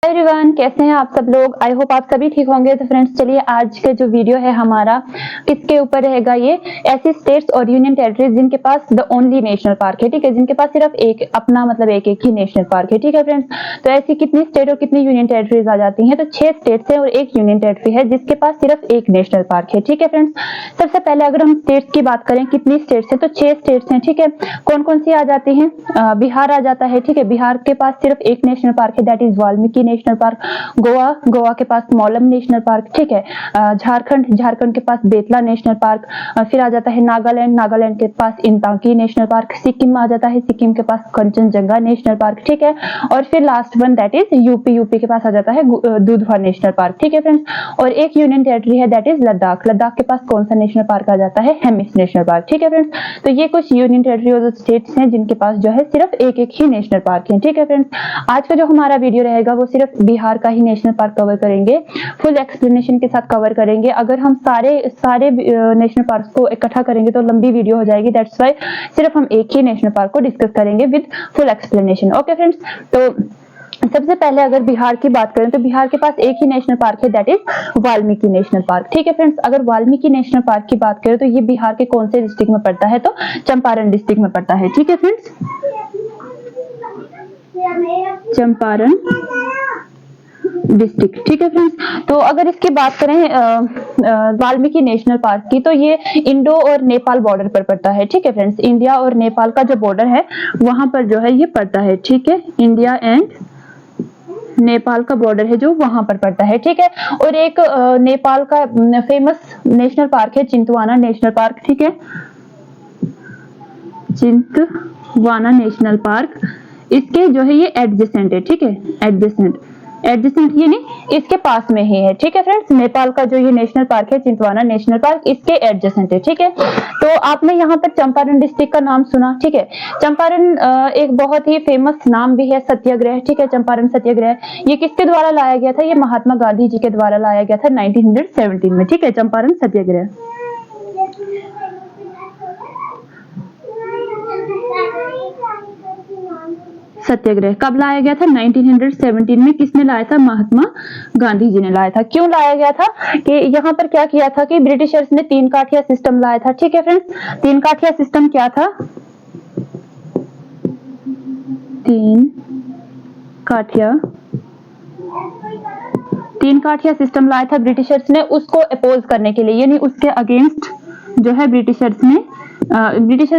Everyone, कैसे हैं आप सब लोग। आई होप आप सभी ठीक होंगे। तो फ्रेंड्स चलिए आज का जो वीडियो है हमारा किसके ऊपर रहेगा, ये ऐसी स्टेट्स और यूनियन टेरिटरीज जिनके पास द ओनली नेशनल पार्क है, ठीक है, जिनके पास सिर्फ एक अपना मतलब एक ही नेशनल पार्क है, ठीक है फ्रेंड्स। तो ऐसी कितनी स्टेट और कितनी यूनियन टेरिटरीज आ जाती हैं, तो 6 स्टेट्स है और एक यूनियन टेरिटरी है जिसके पास सिर्फ एक नेशनल पार्क है, ठीक है फ्रेंड्स। सबसे पहले अगर हम स्टेट्स की बात करें कितनी स्टेट्स है, तो 6 स्टेट्स हैं, ठीक है। कौन कौन सी आ जाती हैं, बिहार आ जाता है, ठीक है। बिहार के पास सिर्फ एक नेशनल पार्क है, that is Valmiki national park. Goa के पास मौलम नेशनल पार्क, ठीक है। झारखंड के पास बेतला नेशनल पार्क। फिर आ जाता है नागालैंड के पास इंताकी नेशनल पार्क। सिक्किम आ जाता है, सिक्किम के पास कंचनजंगा नेशनल पार्क, ठीक है। और फिर last one that is UP के पास आ जाता है दुधवा नेशनल पार्क, ठीक है फ्रेंड्स। और एक यूनियन टेरिटरी है दैट इज लद्दाख के पास कौन सा नेशनल पार्क आ जाता है, हेमिस नेशनल पार्क, ठीक है फ्रेंड्स। तो ये कुछ यूनियन टेरिटरी और स्टेट्स हैं जिनके पास जो है सिर्फ एक ही नेशनल पार्क है, ठीक है फ्रेंड्स। आज का जो हमारा वीडियो रहेगा वो सिर्फ बिहार का ही नेशनल पार्क कवर करेंगे, फुल एक्सप्लेनेशन के साथ कवर करेंगे। अगर हम सारे नेशनल पार्क को इकट्ठा करेंगे तो लंबी वीडियो हो जाएगी, दैट्स व्हाई सिर्फ हम एक ही नेशनल पार्क को डिस्कस करेंगे with full explanation, okay friends. तो सबसे पहले अगर बिहार की बात करें तो बिहार के पास एक ही नेशनल पार्क है that is Valmiki national park, ठीक है फ्रेंड्स। अगर वाल्मीकि नेशनल पार्क की बात करें तो ये बिहार के कौन से डिस्ट्रिक्ट में पड़ता है, तो चंपारण डिस्ट्रिक्ट में पड़ता है, ठीक है फ्रेंड्स। चंपारण डिस्ट्रिक्ट, ठीक है फ्रेंड्स। तो अगर इसकी बात करें वाल्मीकि नेशनल पार्क की, तो ये इंडो और नेपाल बॉर्डर पर पड़ता है, ठीक है फ्रेंड्स। इंडिया और नेपाल का जो बॉर्डर है वहां पर जो है ये पड़ता है, ठीक है। इंडिया एंड नेपाल का बॉर्डर है जो वहां पर पड़ता है, ठीक है। और एक नेपाल का फेमस नेशनल पार्क है चिंतवाना नेशनल पार्क, ठीक है। चिंतवाना नेशनल पार्क इसके जो है ये एडजेसेंट है, ठीक है। एडजेसेंट यानी इसके पास में ही है, ठीक है फ्रेंड्स। नेपाल का जो ये नेशनल पार्क है चिंतवाना नेशनल पार्क इसके एडजेसेंट है, ठीक है। तो आपने यहाँ पर चंपारण डिस्ट्रिक्ट का नाम सुना, ठीक है। चंपारण एक बहुत ही फेमस नाम भी है, सत्याग्रह, ठीक है। चंपारण सत्याग्रह ये किसके द्वारा लाया गया था, ये महात्मा गांधी जी के द्वारा लाया गया था 1917 में, ठीक है। चंपारण सत्याग्रह कब लाया गया था, 1917 में। किसने लाया था, महात्मा गांधी जी ने लाया था। क्यों लाया गया था कि यहाँ पर क्या किया था कि ब्रिटिशर्स ने 3 काठिया सिस्टम लाया था, ठीक है फ्रेंड्स। 3 काठिया सिस्टम क्या था, 3 काठिया सिस्टम लाया था ब्रिटिशर्स ने, उसको अपोज करने के लिए, यानी उसके अगेंस्ट जो है ब्रिटिशर्स ने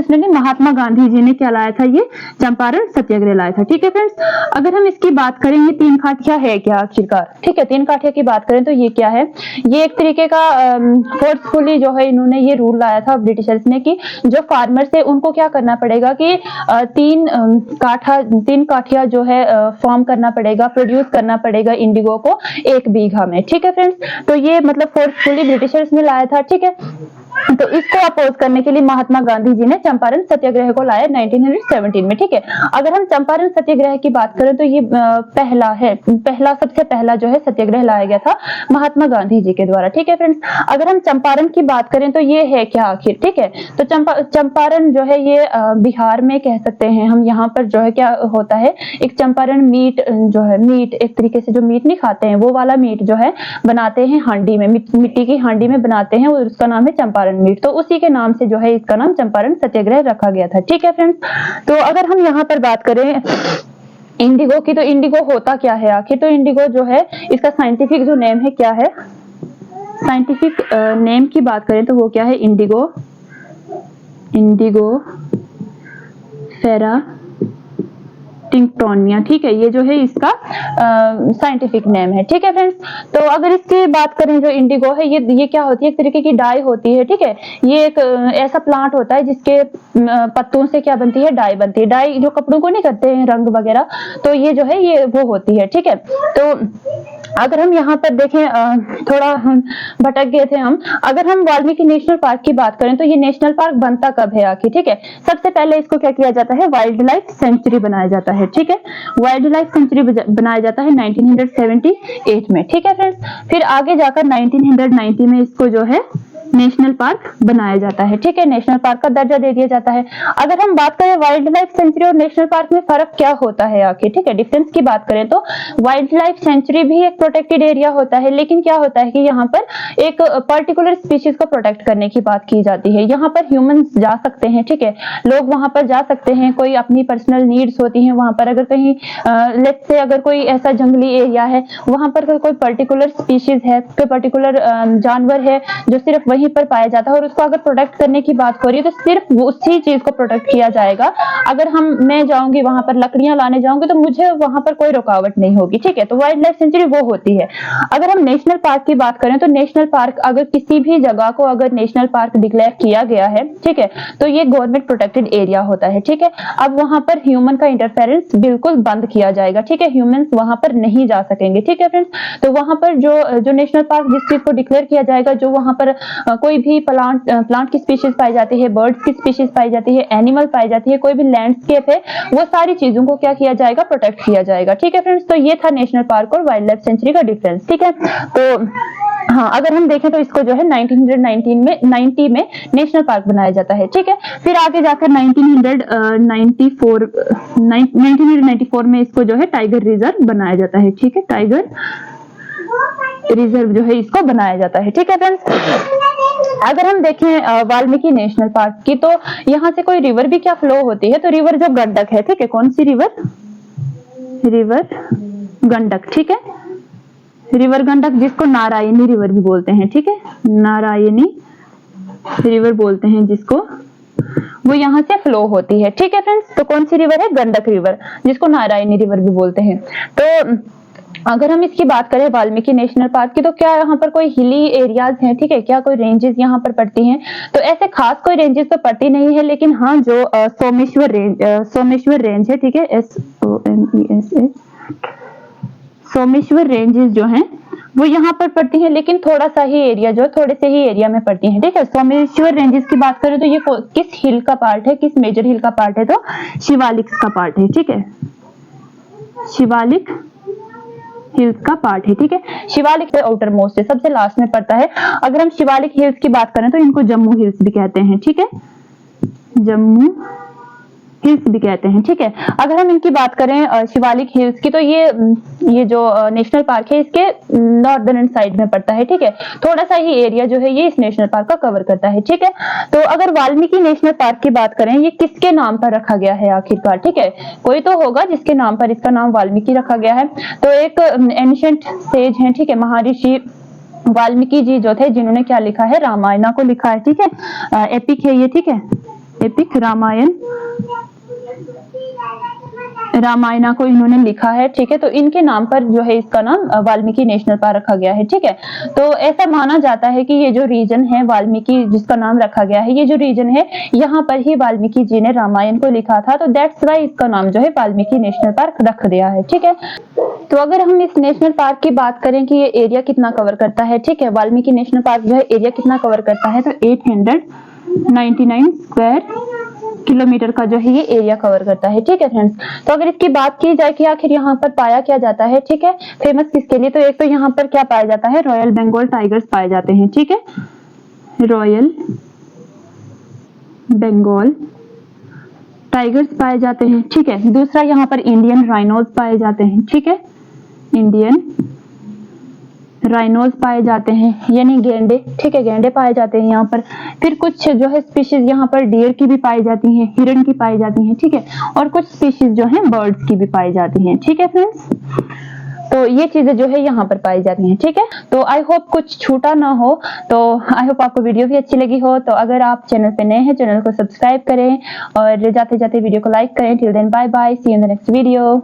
नहीं, महात्मा गांधी जी ने क्या लाया था, ये चंपारण सत्याग्रह लाया था, ठीक है फ्रेंड्स। अगर हम इसकी बात करें ये 3 काठिया है क्या आखिरकार, ठीक है। 3 काठिया की बात करें तो ये क्या है, ये एक तरीके का फोर्सफुली जो है इन्होंने ये रूल लाया था ब्रिटिशर्स ने कि जो फार्मर्स है उनको क्या करना पड़ेगा कि 3 काठिया जो है फॉर्म करना पड़ेगा, प्रोड्यूस करना पड़ेगा इंडिगो को 1 बीघा में, ठीक है फ्रेंड्स। तो ये मतलब फोर्सफुली ब्रिटिशर्स ने लाया था, ठीक है। तो इसको अपोज करने के लिए महात्मा गांधी जी ने चंपारण सत्याग्रह को लाया 1917 में, ठीक है। अगर हम चंपारण सत्याग्रह की बात करें तो ये सबसे पहला जो है सत्याग्रह लाया गया था महात्मा गांधी जी के द्वारा, ठीक है फ्रेंड्स। अगर हम चंपारण की बात करें तो ये है क्या आखिर, ठीक है। तो चंपारण जो है ये बिहार में कह सकते हैं हम। यहाँ पर जो है क्या होता है, एक चंपारण मीट जो है, मीट एक तरीके से जो मीट नहीं खाते हैं वो वाला मीट जो है बनाते हैं हांडी में, मिट्टी की हांडी में बनाते हैं, और उसका नाम है चंपारण मीट। तो उसी के नाम से जो है इसका नाम चंपारण सत्याग्रह रखा गया था, ठीक है फ्रेंड्स। तो अगर हम यहाँ पर बात करें इंडिगो की, तो इंडिगो होता क्या है आखिर, तो इंडिगो जो है इसका साइंटिफिक जो नेम है क्या है, साइंटिफिक नेम की बात करें तो वो क्या है, इंडिगो फेरा टिंक्टोनिया, ठीक है। ये जो है इसका साइंटिफिक नेम है, ठीक है फ्रेंड्स। तो अगर इसकी बात करें जो इंडिगो है ये क्या होती है, एक तरीके की डाई होती है, ठीक है। ये एक ऐसा प्लांट होता है जिसके पत्तों से क्या बनती है, डाई बनती है। डाई जो कपड़ों को नहीं करते हैं रंग वगैरह, तो ये जो है ये वो होती है, ठीक है। तो अगर हम यहाँ पर देखें, थोड़ा हम भटक गए थे हम। अगर हम वाल्मीकि नेशनल पार्क की बात करें तो ये नेशनल पार्क बनता कब है आखिर, ठीक है। सबसे पहले इसको क्या किया जाता है, वाइल्ड लाइफ सेंचुरी बनाया जाता है, ठीक है। वाइल्ड लाइफ सेंचुरी बनाया जाता है 1978 में, ठीक है फ्रेंड्स। फिर आगे जाकर 1990 में इसको जो है नेशनल पार्क बनाया जाता है। ठीक है, नेशनल पार्क का दर्जा दे दिया जाता है। अगर हम बात करें वाइल्ड लाइफ सेंचुरी और नेशनल पार्क में फर्क क्या होता है आखिर, ठीक है, डिफरेंस की बात करें तो वाइल्ड लाइफ सेंचुरी भी एक प्रोटेक्टेड एरिया होता है, लेकिन क्या होता है कि यहाँ पर एक पर्टिकुलर स्पीशीज को प्रोटेक्ट करने की बात की जाती है। यहाँ पर ह्यूमंस जा सकते हैं, ठीक है, लोग वहां पर जा सकते हैं, कोई अपनी पर्सनल नीड्स होती हैं वहां पर। अगर कहीं लेट्स से अगर कोई ऐसा जंगली एरिया है, वहां पर कोई पर्टिकुलर स्पीशीज है, कोई पर्टिकुलर जानवर है जो सिर्फ वहीं पर पाया जाता है और उसको अगर प्रोटेक्ट करने की बात हो रही है तो सिर्फ उसी चीज को प्रोटेक्ट किया जाएगा। अगर मैं जाऊंगी वहां पर लकड़ियां लाने जाऊंगी तो मुझे वहां पर कोई रुकावट नहीं होगी। ठीक है, तो वाइल्ड लाइफ सेंचुरी वो होती है। अगर हम नेशनल पार्क की बात करें तो नेशनल पार्क अगर किसी भी जगह को अगर नेशनल पार्क डिक्लेयर किया गया है, ठीक है, तो ये गवर्नमेंट प्रोटेक्टेड एरिया होता है। ठीक है, अब वहां पर ह्यूमन का इंटरफेरेंस बिल्कुल बंद किया जाएगा। ठीक है, ह्यूमंस वहां पर नहीं जा सकेंगे। ठीक है फ्रेंड्स, तो वहां पर जो नेशनल पार्क जिस चीज को डिक्लेयर किया जाएगा, जो वहां पर कोई भी प्लांट की स्पीशीज पाई जाती है, बर्ड्स की स्पीशीज पाई जाती है, एनिमल पाई जाती है, कोई भी लैंडस्केप है, वो सारी चीजों को क्या किया जाएगा, प्रोटेक्ट किया जाएगा। ठीक है फ्रेंड्स, तो ये था नेशनल पार्क और वाइल्ड लाइफ सेंचुरी का डिफरेंस। ठीक है, तो हाँ, अगर हम देखें तो इसको जो है 1990 में नेशनल पार्क बनाया जाता है। ठीक है, फिर आगे जाकर 1994 में इसको जो है टाइगर रिजर्व बनाया जाता है। ठीक है, टाइगर रिजर्व जो है इसको बनाया जाता है। ठीक है फ्रेंड्स, अगर हम देखें वाल्मीकि नेशनल पार्क की, तो यहाँ से कोई रिवर भी क्या फ्लो होती है, तो रिवर जो गंडक है। ठीक है, कौन सी रिवर? रिवर गंडक। ठीक है, रिवर गंडक जिसको नारायणी रिवर भी बोलते हैं। ठीक है, नारायणी रिवर बोलते हैं जिसको, वो यहाँ से फ्लो होती है। ठीक है फ्रेंड्स, तो कौन सी रिवर है? गंडक रिवर, जिसको नारायणी रिवर भी बोलते हैं। तो अगर हम इसकी बात करें वाल्मीकि नेशनल पार्क की, तो क्या यहाँ पर कोई हिली एरियाज हैं? ठीक है, क्या कोई रेंजेस यहाँ पर पड़ती हैं? तो ऐसे खास कोई रेंजेस तो पड़ती नहीं है, लेकिन हाँ जो सोमेश्वर रेंज है, ठीक है, SOMESH, सोमेश्वर रेंजेस जो हैं वो यहाँ पर पड़ती है, लेकिन थोड़ा सा ही एरिया जो है, थोड़े से ही एरिया में पड़ती है। ठीक है, सोमेश्वर रेंजेस की बात करें तो ये किस हिल का पार्ट है, किस मेजर हिल का पार्ट है? तो शिवालिक का पार्ट है। ठीक है, शिवालिक हिल्स का पार्ट है। ठीक है, शिवालिक आउटर मोस्ट है, सबसे लास्ट में पड़ता है। अगर हम शिवालिक हिल्स की बात करें तो इनको जम्मू हिल्स भी कहते हैं। ठीक है, जम्मू हिल्स भी कहते हैं। ठीक है, अगर हम इनकी बात करें शिवालिक हिल्स की, तो ये जो नेशनल पार्क है इसके नॉर्दर्न साइड में पड़ता है। ठीक है, थोड़ा सा ही एरिया जो है ये इस नेशनल पार्क का कवर करता है। ठीक है, तो अगर वाल्मीकि नेशनल पार्क की बात करें, ये किसके नाम पर रखा गया है आखिरकार? ठीक है, कोई तो होगा जिसके नाम पर इसका नाम वाल्मीकि रखा गया है। तो एक एंशिएंट सेज है, ठीक है, महर्षि वाल्मीकि जी जो थे, जिन्होंने क्या लिखा है? रामायण को लिखा है। ठीक है, एपिक है ये। ठीक है, एपिक रामायण को इन्होंने लिखा है। ठीक है, तो इनके नाम पर जो है इसका नाम वाल्मीकि नेशनल पार्क रखा गया है। ठीक है, तो ऐसा माना जाता है कि ये जो रीजन है वाल्मीकि जिसका नाम रखा गया है, ये जो रीजन है यहाँ पर ही वाल्मीकि जी ने रामायण को लिखा था, तो दैट्स वाई इसका नाम जो है वाल्मीकि नेशनल पार्क रख दिया है। ठीक है, तो अगर हम इस नेशनल पार्क की बात करें कि ये एरिया कितना कवर करता है, ठीक है, वाल्मीकि नेशनल पार्क जो है एरिया कितना कवर करता है, तो 899 स्क्वायर किलोमीटर का जो है ये एरिया कवर करता है। ठीक है फ्रेंड्स, तो अगर इसकी बात की जाए कि आखिर यहाँ पर पाया क्या जाता है, ठीक है, फेमस किसके लिए, तो एक तो यहाँ पर क्या पाया जाता है? रॉयल बंगाल टाइगर्स पाए जाते हैं। ठीक है, रॉयल बंगाल टाइगर्स पाए जाते हैं। ठीक है, दूसरा यहाँ पर इंडियन राइनोज पाए जाते हैं। ठीक है, इंडियन राइनोज पाए जाते हैं, यानी गेंडे। ठीक है, गेंडे पाए जाते हैं यहाँ पर। फिर कुछ जो है स्पीशीज यहाँ पर डियर की भी पाई जाती हैं, हिरण की पाई जाती हैं। ठीक है, और कुछ स्पीशीज जो है बर्ड्स की भी पाई जाती हैं। ठीक है फ्रेंड्स, तो ये चीजें जो है यहाँ पर पाई जाती हैं। ठीक है, तो आई होप कुछ छूटा ना हो, तो आई होप आपको वीडियो भी अच्छी लगी हो। तो अगर आप चैनल पे नए हैं, चैनल को सब्सक्राइब करें और जाते जाते वीडियो को लाइक करें। Till then bye bye, see you in the next video.